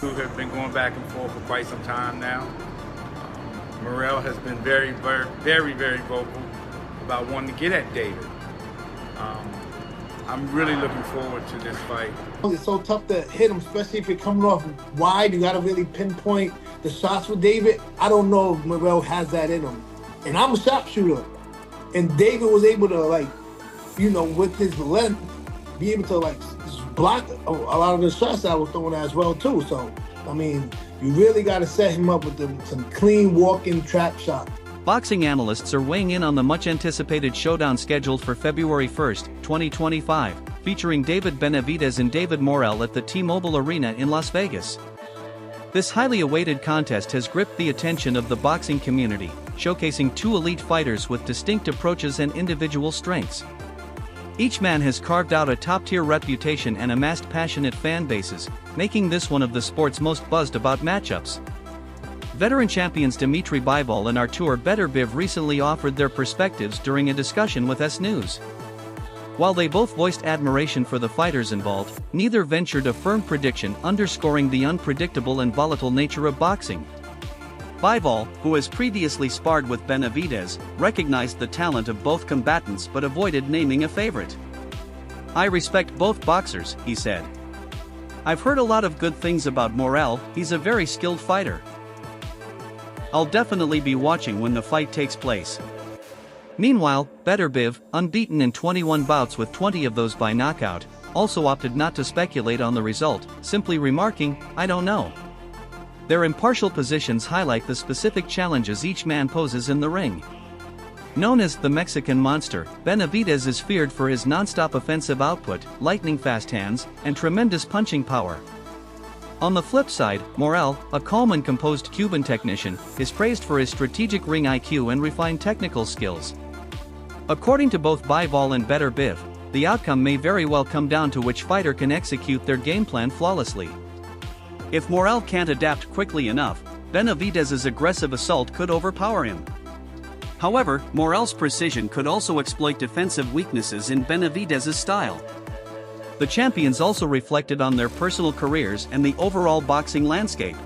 Who have been going back and forth for quite some time now. Morrell has been very vocal about wanting to get at David. I'm really looking forward to this fight. It's so tough to hit him, especially if you're coming off wide. You got to really pinpoint the shots with David. I don't know if Morrell has that in him. And I'm a sharpshooter. And David was able to, with his length, be able to, just block a lot of the shots I was throwing as well, too. So, you really got to set him up with some clean walking trap shot. Boxing analysts are weighing in on the much-anticipated showdown scheduled for February 1, 2025, featuring David Benavidez and David Morrell at the T-Mobile Arena in Las Vegas. This highly awaited contest has gripped the attention of the boxing community, showcasing two elite fighters with distinct approaches and individual strengths. Each man has carved out a top-tier reputation and amassed passionate fan bases, making this one of the sport's most buzzed-about matchups. Veteran champions Dmitry Bivol and Artur Beterbiev recently offered their perspectives during a discussion with S News. While they both voiced admiration for the fighters involved, neither ventured a firm prediction, underscoring the unpredictable and volatile nature of boxing. Bivol, who has previously sparred with Benavidez, recognized the talent of both combatants but avoided naming a favorite. "I respect both boxers," he said. "I've heard a lot of good things about Morrell. He's a very skilled fighter. I'll definitely be watching when the fight takes place." Meanwhile, Beterbiev, unbeaten in 21 bouts with 20 of those by knockout, also opted not to speculate on the result, simply remarking, "I don't know." Their impartial positions highlight the specific challenges each man poses in the ring. Known as the Mexican Monster, Benavidez is feared for his non-stop offensive output, lightning-fast hands, and tremendous punching power. On the flip side, Morrell, a calm and composed Cuban technician, is praised for his strategic ring IQ and refined technical skills. According to both Bivol and Beterbiev, the outcome may very well come down to which fighter can execute their game plan flawlessly. If Morrell can't adapt quickly enough, Benavidez's aggressive assault could overpower him. However, Morrell's precision could also exploit defensive weaknesses in Benavidez's style. The champions also reflected on their personal careers and the overall boxing landscape.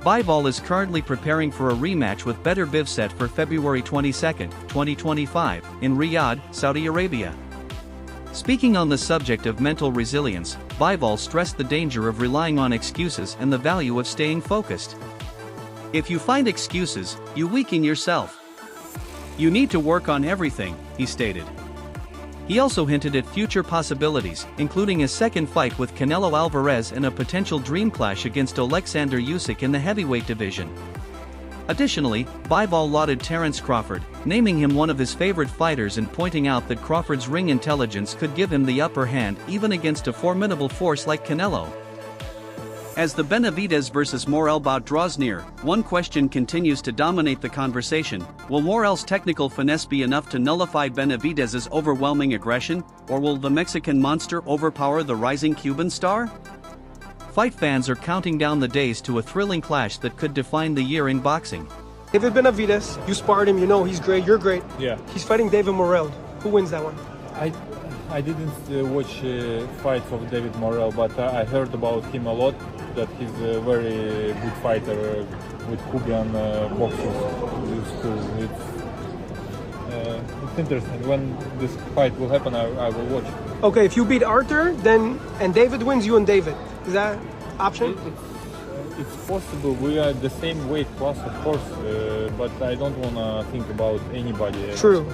Bivol is currently preparing for a rematch with Beterbiev set for February 22, 2025, in Riyadh, Saudi Arabia. Speaking on the subject of mental resilience, Bivol stressed the danger of relying on excuses and the value of staying focused. "If you find excuses, you weaken yourself. You need to work on everything," he stated. He also hinted at future possibilities, including a second fight with Canelo Alvarez and a potential dream clash against Alexander Usyk in the heavyweight division. Additionally, Bivol lauded Terence Crawford, naming him one of his favorite fighters and pointing out that Crawford's ring intelligence could give him the upper hand even against a formidable force like Canelo. As the Benavidez vs. Morrell bout draws near, one question continues to dominate the conversation: will Morrell's technical finesse be enough to nullify Benavidez's overwhelming aggression, or will the Mexican Monster overpower the rising Cuban star? Fight fans are counting down the days to a thrilling clash that could define the year in boxing. David Benavidez, you sparred him, you know he's great, you're great. Yeah. He's fighting David Morrell. Who wins that one? I didn't watch fights of David Morrell, but I heard about him a lot, that he's a very good fighter with Cuban boxers. It's interesting. When this fight will happen, I will watch. Okay, if you beat Arthur, and David wins, you and David. Is that option? It's possible. We are the same weight class, of course, but I don't want to think about anybody else. True.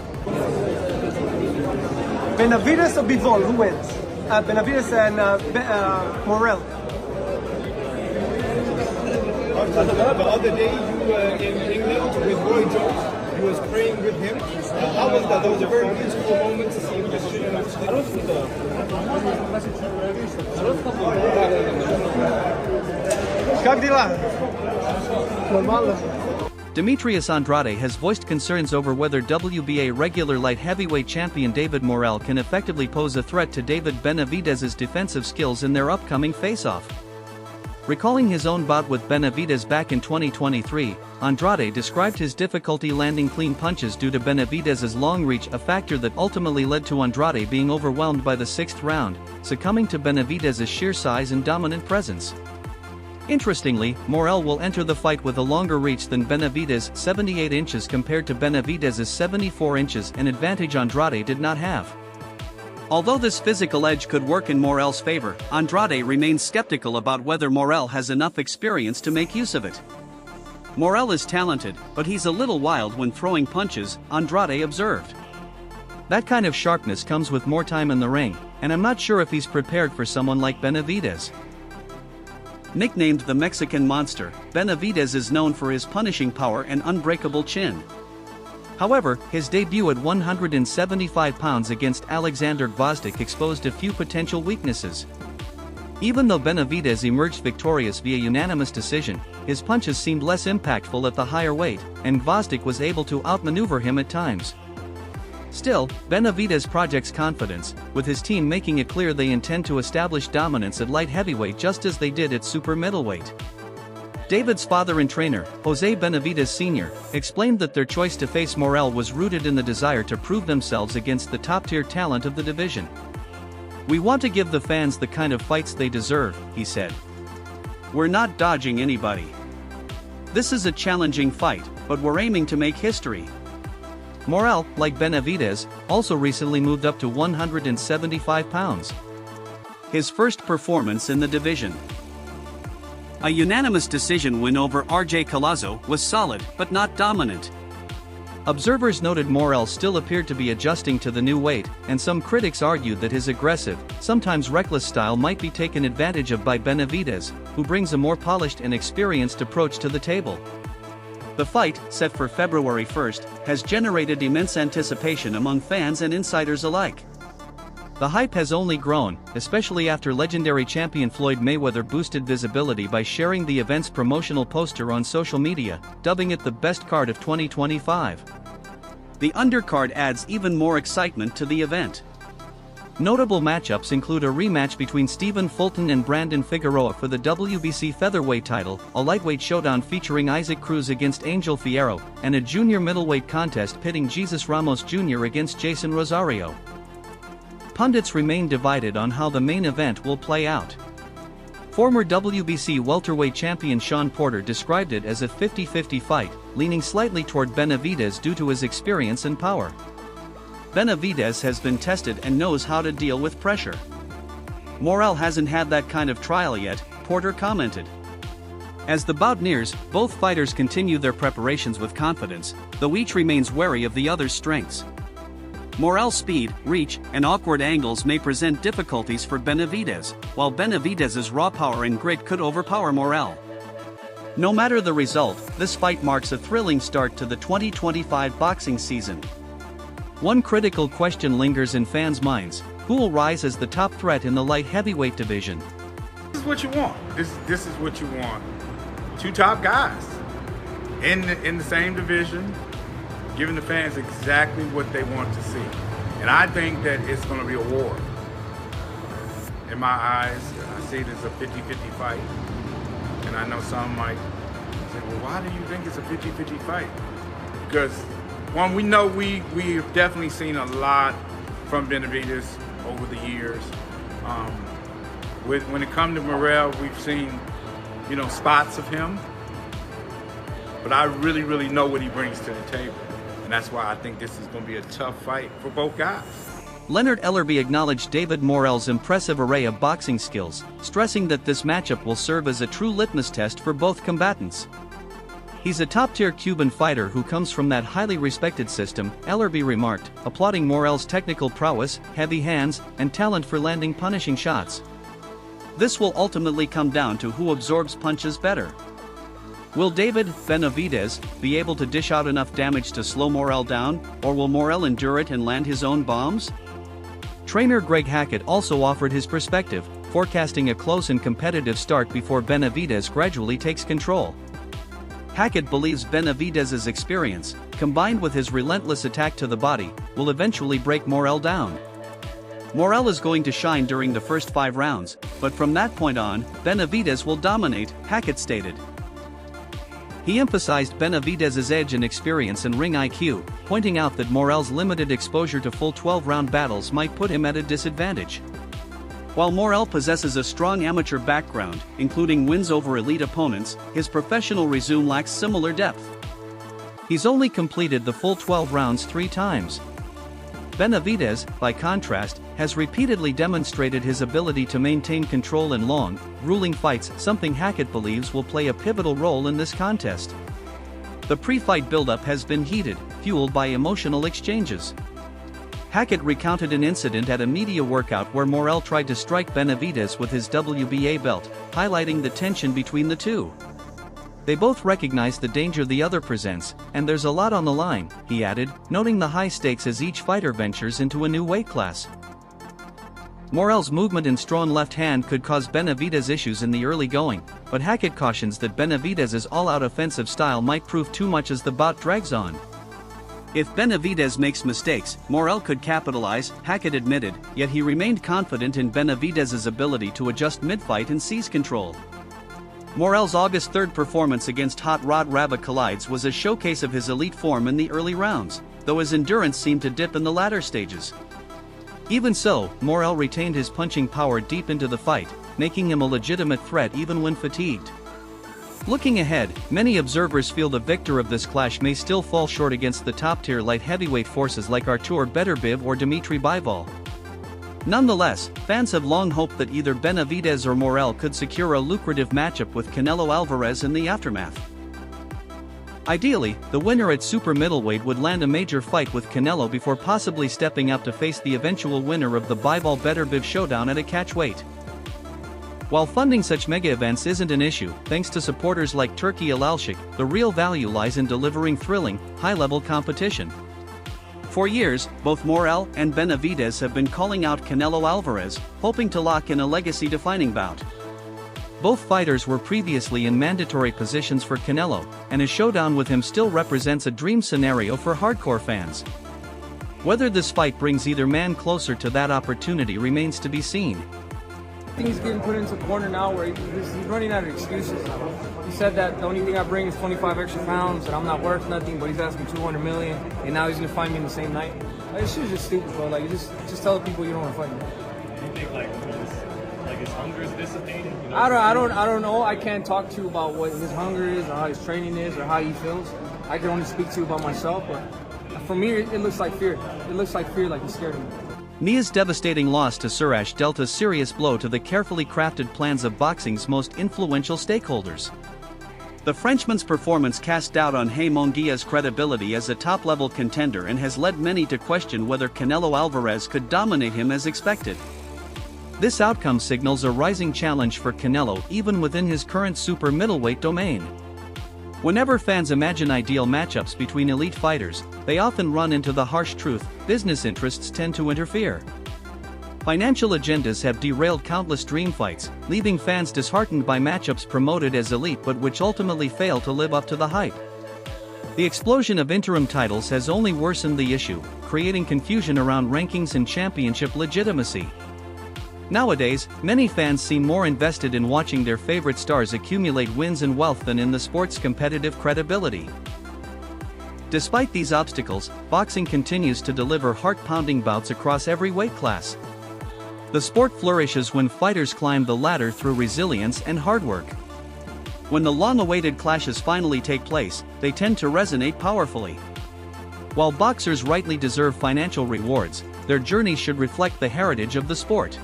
Benavidez or Bivol, who wins? Benavidez and Morrell. The other day you were in England with Roy Jones. You was praying with him. How was that? That was a very beautiful moment to see him just shooting up. Как дела? Нормально. Demetrius Andrade has voiced concerns over whether WBA regular light heavyweight champion David Morrell can effectively pose a threat to David Benavidez's defensive skills in their upcoming face-off. Recalling his own bout with Benavidez back in 2023, Andrade described his difficulty landing clean punches due to Benavidez's long reach, a factor that ultimately led to Andrade being overwhelmed by the sixth round, succumbing to Benavidez's sheer size and dominant presence. Interestingly, Morrell will enter the fight with a longer reach than Benavidez, 78 inches compared to Benavidez's 74 inches, an advantage Andrade did not have. Although this physical edge could work in Morrell's favor, Andrade remains skeptical about whether Morrell has enough experience to make use of it. Morrell is talented, but he's a little wild when throwing punches, Andrade observed. That kind of sharpness comes with more time in the ring, and I'm not sure if he's prepared for someone like Benavidez. Nicknamed the Mexican Monster, Benavidez is known for his punishing power and unbreakable chin. However, his debut at 175 pounds against Alexander Gvozdyk exposed a few potential weaknesses. Even though Benavidez emerged victorious via unanimous decision, his punches seemed less impactful at the higher weight, and Gvozdyk was able to outmaneuver him at times. Still, Benavidez projects confidence, with his team making it clear they intend to establish dominance at light heavyweight just as they did at super middleweight. David's father and trainer, Jose Benavidez Sr., explained that their choice to face Morrell was rooted in the desire to prove themselves against the top-tier talent of the division. "We want to give the fans the kind of fights they deserve," he said. "We're not dodging anybody. This is a challenging fight, but we're aiming to make history." Morrell, like Benavidez, also recently moved up to 175 pounds. His first performance in the division. A unanimous decision win over RJ Collazo was solid, but not dominant. Observers noted Morrell still appeared to be adjusting to the new weight, and some critics argued that his aggressive, sometimes reckless style might be taken advantage of by Benavidez, who brings a more polished and experienced approach to the table. The fight, set for February 1st, has generated immense anticipation among fans and insiders alike. The hype has only grown, especially after legendary champion Floyd Mayweather boosted visibility by sharing the event's promotional poster on social media, dubbing it the best card of 2025. The undercard adds even more excitement to the event. Notable matchups include a rematch between Stephen Fulton and Brandon Figueroa for the WBC featherweight title, a lightweight showdown featuring Isaac Cruz against Angel Fierro, and a junior middleweight contest pitting Jesus Ramos Jr. against Jason Rosario. Pundits remain divided on how the main event will play out. Former WBC welterweight champion Sean Porter described it as a 50-50 fight, leaning slightly toward Benavidez due to his experience and power. Benavidez has been tested and knows how to deal with pressure. Morrell hasn't had that kind of trial yet, Porter commented. As the bout nears, both fighters continue their preparations with confidence, though each remains wary of the other's strengths. Morrell's speed, reach, and awkward angles may present difficulties for Benavidez, while Benavidez's raw power and grit could overpower Morrell. No matter the result, this fight marks a thrilling start to the 2025 boxing season. One critical question lingers in fans' minds: who will rise as the top threat in the light heavyweight division? This is what you want. This is what you want. Two top guys in the same division, giving the fans exactly what they want to see. And I think that it's going to be a war. In my eyes, I see it as a 50-50 fight. And I know some might say, well, why do you think it's a 50-50 fight? Because one, we know we've definitely seen a lot from Benavidez over the years. When it comes to Morrell, we've seen, spots of him. But I really, really know what he brings to the table. And that's why I think this is going to be a tough fight for both guys. Leonard Ellerby acknowledged David Morrell's impressive array of boxing skills, stressing that this matchup will serve as a true litmus test for both combatants. He's a top-tier Cuban fighter who comes from that highly respected system, Ellerby remarked, applauding Morrell's technical prowess, heavy hands, and talent for landing punishing shots. This will ultimately come down to who absorbs punches better. Will David Benavidez be able to dish out enough damage to slow Morrell down, or will Morrell endure it and land his own bombs? Trainer Greg Hackett also offered his perspective, forecasting a close and competitive start before Benavidez gradually takes control. Hackett believes Benavidez's experience, combined with his relentless attack to the body, will eventually break Morrell down. Morrell is going to shine during the first 5 rounds, but from that point on, Benavidez will dominate, Hackett stated. He emphasized Benavidez's edge and experience and ring IQ, pointing out that Morrell's limited exposure to full 12-round battles might put him at a disadvantage. While Morrell possesses a strong amateur background, including wins over elite opponents, his professional resume lacks similar depth. He's only completed the full 12 rounds 3 times. Benavidez, by contrast, has repeatedly demonstrated his ability to maintain control in long, grueling fights, something Hackett believes will play a pivotal role in this contest. The pre-fight buildup has been heated, fueled by emotional exchanges. Hackett recounted an incident at a media workout where Morrell tried to strike Benavidez with his WBA belt, highlighting the tension between the two. They both recognize the danger the other presents, and there's a lot on the line, he added, noting the high stakes as each fighter ventures into a new weight class. Morrell's movement and strong left hand could cause Benavidez issues in the early going, but Hackett cautions that Benavidez's all-out offensive style might prove too much as the bout drags on. If Benavidez makes mistakes, Morrell could capitalize, Hackett admitted, yet he remained confident in Benavidez's ability to adjust mid-fight and seize control. Morrell's August 3rd performance against Hot Rod Rabakalides was a showcase of his elite form in the early rounds, though his endurance seemed to dip in the latter stages. Even so, Morrell retained his punching power deep into the fight, making him a legitimate threat even when fatigued. Looking ahead, many observers feel the victor of this clash may still fall short against the top-tier light heavyweight forces like Artur Beterbiev or Dmitry Bivol. Nonetheless, fans have long hoped that either Benavidez or Morrell could secure a lucrative matchup with Canelo Alvarez in the aftermath. Ideally, the winner at super middleweight would land a major fight with Canelo before possibly stepping up to face the eventual winner of the Bivol-Beterbiev showdown at a catch weight. While funding such mega events isn't an issue, thanks to supporters like Turki Alalshik, the real value lies in delivering thrilling, high-level competition. For years, both Morrell and Benavidez have been calling out Canelo Alvarez, hoping to lock in a legacy-defining bout. Both fighters were previously in mandatory positions for Canelo, and a showdown with him still represents a dream scenario for hardcore fans. Whether this fight brings either man closer to that opportunity remains to be seen. I think he's getting put into a corner now where he's running out of excuses. He said that the only thing I bring is 25 extra pounds, and I'm not worth nothing, but he's asking 200 million, and now he's gonna fight me in the same night. Like, this shit's just stupid, bro. Like, just tell the people you don't want to fight me. Do you think his hunger is dissipating? You know? I don't know. I can't talk to you about what his hunger is, or how his training is, or how he feels. I can only speak to you about myself, but for me, it looks like fear. It looks like fear, like he's scared of me. Nia's devastating loss to Surash dealt a serious blow to the carefully crafted plans of boxing's most influential stakeholders. The Frenchman's performance cast doubt on Hey Mongia's credibility as a top-level contender and has led many to question whether Canelo Alvarez could dominate him as expected. This outcome signals a rising challenge for Canelo even within his current super middleweight domain. Whenever fans imagine ideal matchups between elite fighters, they often run into the harsh truth: business interests tend to interfere. Financial agendas have derailed countless dream fights, leaving fans disheartened by matchups promoted as elite but which ultimately fail to live up to the hype. The explosion of interim titles has only worsened the issue, creating confusion around rankings and championship legitimacy. Nowadays, many fans seem more invested in watching their favorite stars accumulate wins and wealth than in the sport's competitive credibility. Despite these obstacles, boxing continues to deliver heart-pounding bouts across every weight class. The sport flourishes when fighters climb the ladder through resilience and hard work. When the long-awaited clashes finally take place, they tend to resonate powerfully. While boxers rightly deserve financial rewards, their journey should reflect the heritage of the sport.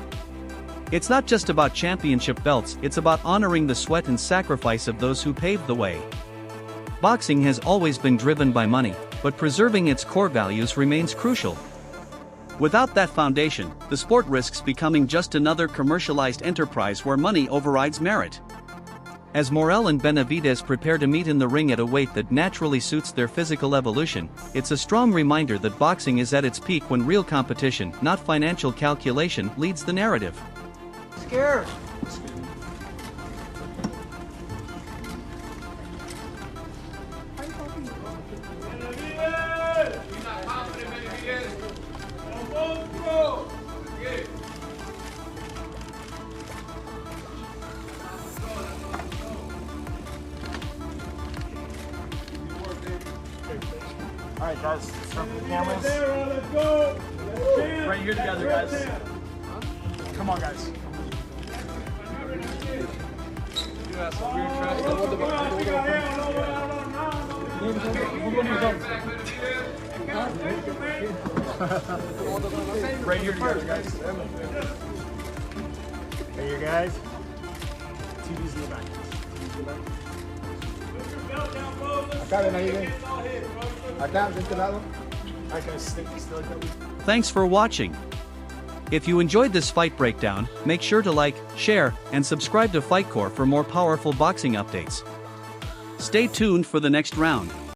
It's not just about championship belts, it's about honoring the sweat and sacrifice of those who paved the way. Boxing has always been driven by money, but preserving its core values remains crucial. Without that foundation, the sport risks becoming just another commercialized enterprise where money overrides merit. As Morrell and Benavidez prepare to meet in the ring at a weight that naturally suits their physical evolution, it's a strong reminder that boxing is at its peak when real competition, not financial calculation, leads the narrative. Scared. All right, guys, start the cameras. Let's go. Right here together, guys. Come on, guys. trash. We're trash. Right here, guys. Right here, guys. TV's in the back. Acá ven ahí, ven. Acá, de este lado. Alright, guys, stick like that. Thanks for watching. If you enjoyed this fight breakdown, make sure to like, share, and subscribe to Fightcore for more powerful boxing updates. Stay tuned for the next round.